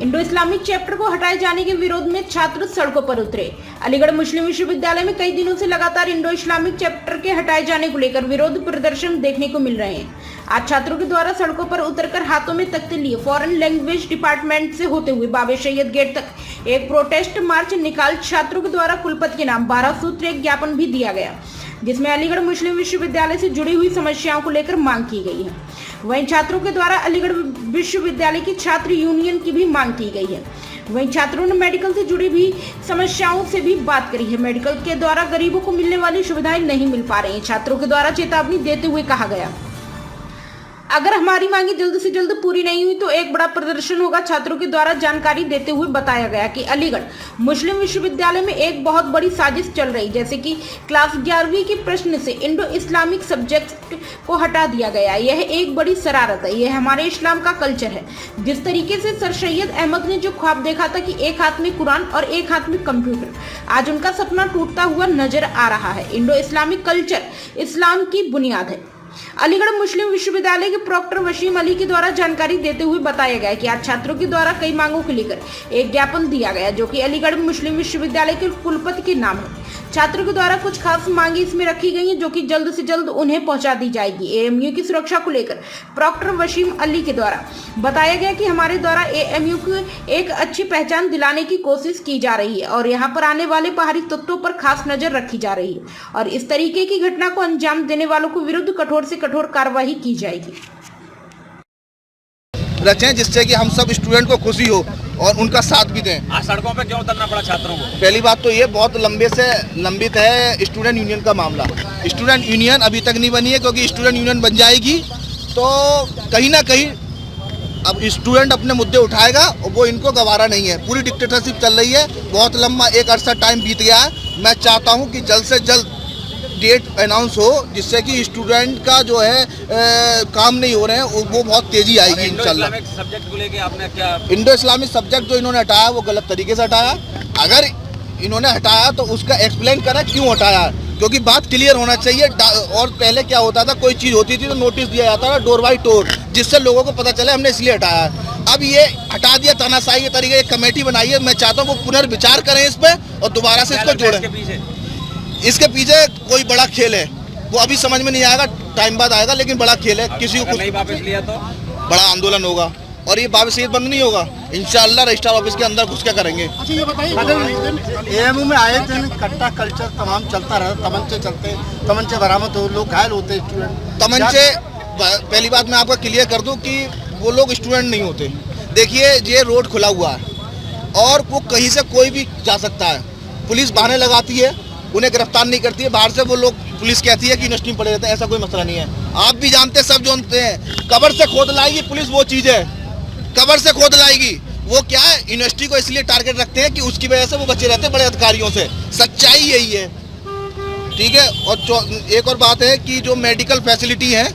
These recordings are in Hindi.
इंडो इस्लामिक चैप्टर को हटाए जाने के विरोध में छात्र सड़कों पर उतरे। अलीगढ़ मुस्लिम विश्वविद्यालय में कई दिनों से लगातार इंडो इस्लामिक चैप्टर के हटाए जाने को लेकर विरोध प्रदर्शन देखने को मिल रहे हैं। आज छात्रों के द्वारा सड़कों पर उतरकर हाथों में तख्ते लिए फॉरेन लैंग्वेज डिपार्टमेंट से होते हुए बाबे सैयद गेट तक एक प्रोटेस्ट मार्च निकाल छात्रों के द्वारा कुलपति के नाम 12 सूत्र एक ज्ञापन भी दिया गया, जिसमें अलीगढ़ मुस्लिम विश्वविद्यालय से जुड़ी हुई समस्याओं को लेकर मांग की गई है। वहीं छात्रों के द्वारा अलीगढ़ विश्वविद्यालय की छात्र यूनियन की भी मांग की गई है। वहीं छात्रों ने मेडिकल से जुड़ी भी समस्याओं से भी बात करी है। मेडिकल के द्वारा गरीबों को मिलने वाली सुविधाएं नहीं मिल पा रही हैं। छात्रों के द्वारा चेतावनी देते हुए कहा गया, अगर हमारी मांगे जल्द से जल्द पूरी नहीं हुई तो एक बड़ा प्रदर्शन होगा। छात्रों के द्वारा जानकारी देते हुए बताया गया कि अलीगढ़ मुस्लिम विश्वविद्यालय में एक बहुत बड़ी साजिश चल रही, जैसे कि क्लास 11वीं के प्रश्न से इंडो इस्लामिक सब्जेक्ट को हटा दिया गया। यह एक बड़ी शरारत है। यह हमारे इस्लाम का कल्चर है। जिस तरीके से सर सैयद अहमद ने जो ख्वाब देखा था कि एक हाथ में कुरान और एक हाथ में कंप्यूटर, आज उनका सपना टूटता हुआ नजर आ रहा है। इंडो इस्लामिक कल्चर इस्लाम की बुनियाद है। अलीगढ़ मुस्लिम विश्वविद्यालय के प्रोक्टर वसीम अली के द्वारा जानकारी देते हुए बताया गया कि आज छात्रों के द्वारा कई मांगों को लेकर एक ज्ञापन दिया गया, जो कि अलीगढ़ मुस्लिम विश्वविद्यालय के कुलपति के नाम है। छात्रों के द्वारा कुछ खास मांगे इसमें रखी गई हैं, जो कि जल्द से जल्द उन्हें पहुंचा दी जाएगी। एएमयू की सुरक्षा को लेकर प्रोक्टर वसीम अली के द्वारा बताया गया कि हमारे द्वारा एएमयू को एक अच्छी पहचान दिलाने की कोशिश की जा रही है और यहाँ पर आने वाले बाहरी तत्वों पर खास नजर रखी जा रही है और इस तरीके की घटना को अंजाम देने वालों को विरुद्ध कठोर से कठोर कार्रवाई की जाएगी। रचें जिससे कि हम सब स्टूडेंट को खुशी हो और उनका साथ भी दें। आज सड़कों पे क्यों उतरना पड़ा छात्रों को? पहली बात तो ये बहुत लंबे से लंबित है स्टूडेंट यूनियन का मामला। स्टूडेंट यूनियन अभी तक नहीं बनी है, क्योंकि स्टूडेंट यूनियन बन जाएगी तो कहीं ना कहीं अब स्टूडेंट अपने मुद्दे उठाएगा और वो इनको गवारा नहीं है। पूरी डिक्टेटरशिप चल रही है, बहुत लंबा एक अरसा टाइम बीत गया है। मैं चाहता हूँ कि जल्द से जल्द डेट अनाउंस हो, जिससे कि स्टूडेंट का जो है काम नहीं हो रहे हैं वो बहुत तेजी आएगी इंशाल्लाह। इंडो इस्लामिक सब्जेक्ट को लेके आपने क्या? इंडो इस्लामिक सब्जेक्ट जो इन्होंने हटाया वो गलत तरीके से हटाया। अगर इन्होंने हटाया तो उसका एक्सप्लेन करें क्यों हटाया, क्योंकि बात क्लियर होना चाहिए। और पहले क्या होता था, कोई चीज़ होती थी तो नोटिस दिया जाता था डोर बाई डोर, जिससे लोगों को पता चले हमने इसलिए हटाया। अब ये हटा दिया तानाशाही के तरीके, एक कमेटी बनाई है। मैं चाहता हूँ वो पुनर्विचार करें इस पर और दोबारा से इसको जोड़ें। इसके पीछे कोई बड़ा खेल है, वो अभी समझ में नहीं आएगा, टाइम बाद आएगा, लेकिन बड़ा खेल है। किसी को नहीं वापस लिया तो बड़ा आंदोलन होगा और ये बाबे सैयद बंद नहीं होगा। इंशाल्लाह रजिस्ट्रार ऑफिस के अंदर घुस के करेंगे। अच्छा ये बताइए, एएमयू में आए थे, कट्टा कल्चर तमाम चलता रहा, तमंचे चलते, तमंचे बरामद हो, लोग घायल होते स्टूडेंट। तमंचे, पहली बात मैं आपको क्लियर कर दूं कि वो लोग स्टूडेंट नहीं होते। देखिए ये रोड खुला हुआ है और वो कहीं से कोई भी जा सकता है। पुलिस बहाने लगाती है, उन्हें गिरफ्तार नहीं करती है। बाहर से वो लोग, पुलिस कहती है कि यूनिवर्सिटी में पड़े रहते हैं, ऐसा कोई मसला नहीं है। आप भी जानते हैं, सब जानते हैं, कब्र से खोद लाएगी पुलिस, वो चीज़ है, कब्र से खोद लाएगी। वो क्या है, यूनिवर्सिटी को इसलिए टारगेट रखते हैं कि उसकी वजह से वो बचे रहते हैं बड़े अधिकारियों से। सच्चाई यही है, ठीक है। और एक और बात है कि जो मेडिकल फैसिलिटी है,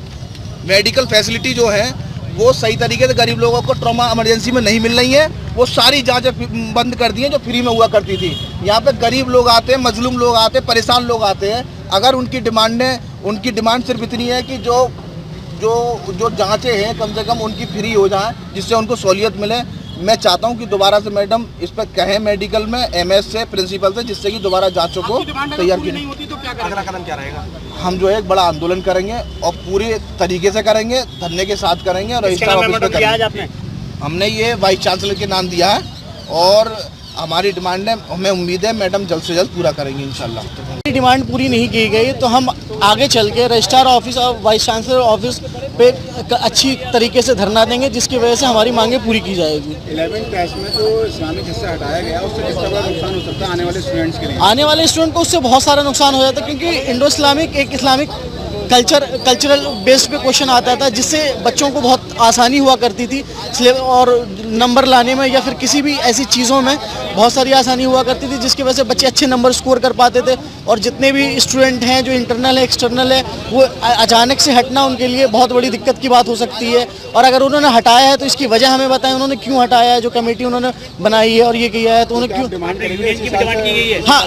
मेडिकल फैसिलिटी जो है वो सही तरीके से गरीब लोगों को ट्रॉमा इमरजेंसी में नहीं मिल रही है। वो सारी जांचें बंद कर दी हैं जो फ्री में हुआ करती थी। यहाँ पे गरीब लोग आते हैं, मजलूम लोग आते हैं, परेशान लोग आते हैं। अगर उनकी डिमांड सिर्फ इतनी है कि जो जांचें हैं कम से कम उनकी फ्री हो जाएं, जिससे उनको सहूलियत मिले। मैं चाहता हूं कि दोबारा से मैडम इस पर कहें मेडिकल में एमएस से, प्रिंसिपल से, जिससे कि दोबारा जांचों को तैयार की नहीं होती तो क्या अगला कदम क्या रहेगा? हम जो है एक बड़ा आंदोलन करेंगे और पूरे तरीके से करेंगे, धरने के साथ करेंगे और रजिस्ट्रार ऑफिस पे करेंगे। हमने ये वाइस चांसलर के नाम दिया है और हमारी डिमांड है, हमें उम्मीद है मैडम जल्द से जल्द पूरा करेंगे इंशाल्लाह। डिमांड पूरी नहीं की गई तो हम आगे चल के रजिस्ट्रार ऑफिस और वाइस चांसलर ऑफिस पे अच्छी तरीके से धरना देंगे, जिसकी वजह से हमारी मांगे पूरी की जाएगी। 11th क्लास में जो इस्लामिक हिस्सा हटाया गया उससे किस तरह नुकसान हो सकता है आने वाले स्टूडेंट्स के लिए? आने वाले स्टूडेंट को उससे बहुत सारा नुकसान हो जाता है, क्योंकि इंडो इस्लामिक एक इस्लामिक कल्चरल बेस्ड पे क्वेश्चन आता था, जिससे बच्चों को बहुत आसानी हुआ करती थी और नंबर लाने में या फिर किसी भी ऐसी चीज़ों में बहुत सारी आसानी हुआ करती थी, जिसकी वजह से बच्चे अच्छे नंबर स्कोर कर पाते थे। और जितने भी स्टूडेंट हैं जो इंटरनल है, एक्सटर्नल है, वो अचानक से हटना उनके लिए बहुत बड़ी दिक्कत की बात हो सकती है। और अगर उन्होंने हटाया है तो इसकी वजह हमें बताएं, उन्होंने क्यों हटाया है, जो कमेटी उन्होंने बनाई है और ये किया है तो उन्होंने क्यों। डिमांड की गई है? हाँ,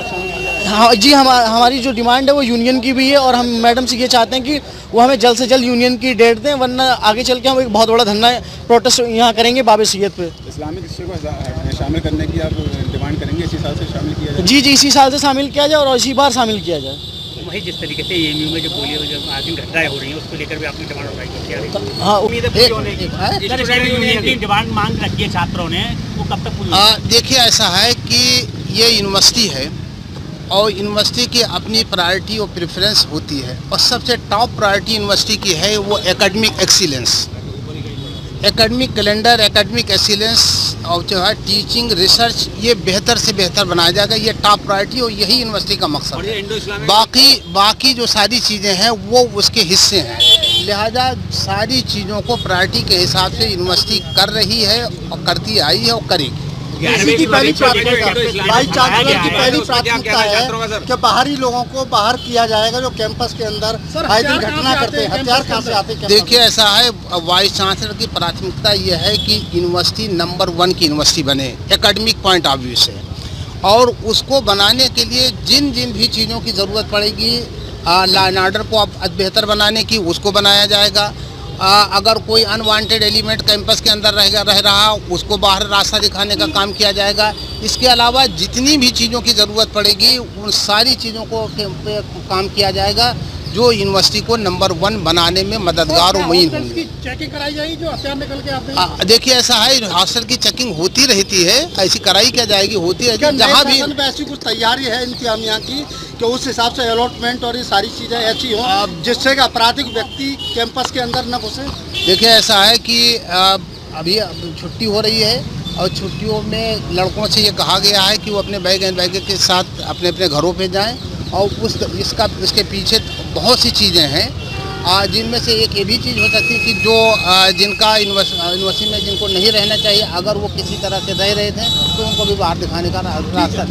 हाँ जी, हमारी जो डिमांड है वो यूनियन की भी है और हम मैडम से ये चाहते हैं कि वो हमें जल्द से जल्द यूनियन की डेट दें, वरना आगे चल के हम एक बहुत बड़ा धरना प्रोटेस्ट यहाँ करेंगे बाबे सैयद पे। इस्लामिक हिस्से को शामिल करने की आप डिमांड करेंगे, इसी साल से शामिल किया जाए? जी जी, इसी साल से शामिल किया जाए और इसी बार शामिल किया जाए। वही जिस तरीके से एएमयू में जो गोलियां जो आखिर घटनाएं हो रही हैं उसको लेकर भी आपने डिमांड उठाई है? हाँ, उम्मीद है पूरी होने की। स्टूडेंट यूनियन की डिमांड मांग रखी है छात्रों ने, वो कब तक पूरी होगी? देखिए, ऐसा है कि ये यूनिवर्सिटी है और यूनिवर्सिटी की अपनी प्रायोरिटी और प्रेफरेंस होती है और सबसे टॉप प्रायोरिटी यूनिवर्सिटी की है वो academic excellence, academic calendar, academic excellence और जो है टीचिंग रिसर्च, ये बेहतर से बेहतर बनाया जाएगा। ये टॉप प्रायोरिटी और यही यूनिवर्सिटी का मकसद और ये है। इंडो इस्लामिक बाकी जो सारी चीज़ें हैं वो उसके हिस्से हैं, लिहाजा सारी चीज़ों को प्रायोरिटी के हिसाब से यूनिवर्सिटी कर रही है और करती आई है और करेगी। इसी की पहली प्राथमिकता वाइस चांसलर की पहली उसमें क्या प्राथमिकता कहना छात्रों का, है सर? कि बाहरी लोगों को बाहर किया जाएगा जो कैंपस के अंदर आए दिन घटना करते हैं। हथियार कहाँ से आते हैं? देखिए, ऐसा है, वाइस चांसलर की प्राथमिकता ये है कि यूनिवर्सिटी नंबर 1 की यूनिवर्सिटी बने एकेडमिक पॉइंट ऑफ व्यू से, और उसको बनाने के लिए जिन जिन भी चीज़ों की ज़रूरत पड़ेगी, लॉ एंड ऑर्डर को अब बेहतर बनाने की, उसको बनाया जाएगा। अगर कोई अनवांटेड एलिमेंट कैंपस के अंदर रह रहा उसको बाहर रास्ता दिखाने का काम किया जाएगा। इसके अलावा जितनी भी चीज़ों की ज़रूरत पड़ेगी उन सारी चीज़ों को पे काम किया जाएगा जो यूनिवर्सिटी को नंबर 1 बनाने में मददगार और मुहीन होंगे। चेकिंग कराई जाएगी जो हथियार निकल के आते हैं? देखिए, ऐसा है, हॉस्टल की चेकिंग होती रहती है, ऐसी कराई क्या जाएगी, होती है जहाँ भी। ऐसी कुछ तैयारी है इंतजामिया की कि उस हिसाब से अलॉटमेंट और ये सारी चीज़ें ऐसी हों जिससे कि आपराधिक व्यक्ति कैंपस के अंदर न घुसे? देखिए, ऐसा है कि अभी छुट्टी हो रही है और छुट्टियों में लड़कों से ये कहा गया है कि वो अपने बैग एंड बैग के साथ अपने अपने घरों पे जाएं और इसके पीछे बहुत सी चीज़ें हैं, जिनमें से एक ये भी चीज़ हो सकती है कि जो जिनका यूनिवर्सिटी में जिनको नहीं रहना चाहिए, अगर वो किसी तरह से रह रहे थे तो उनको भी बाहर दिखाने का रास्ता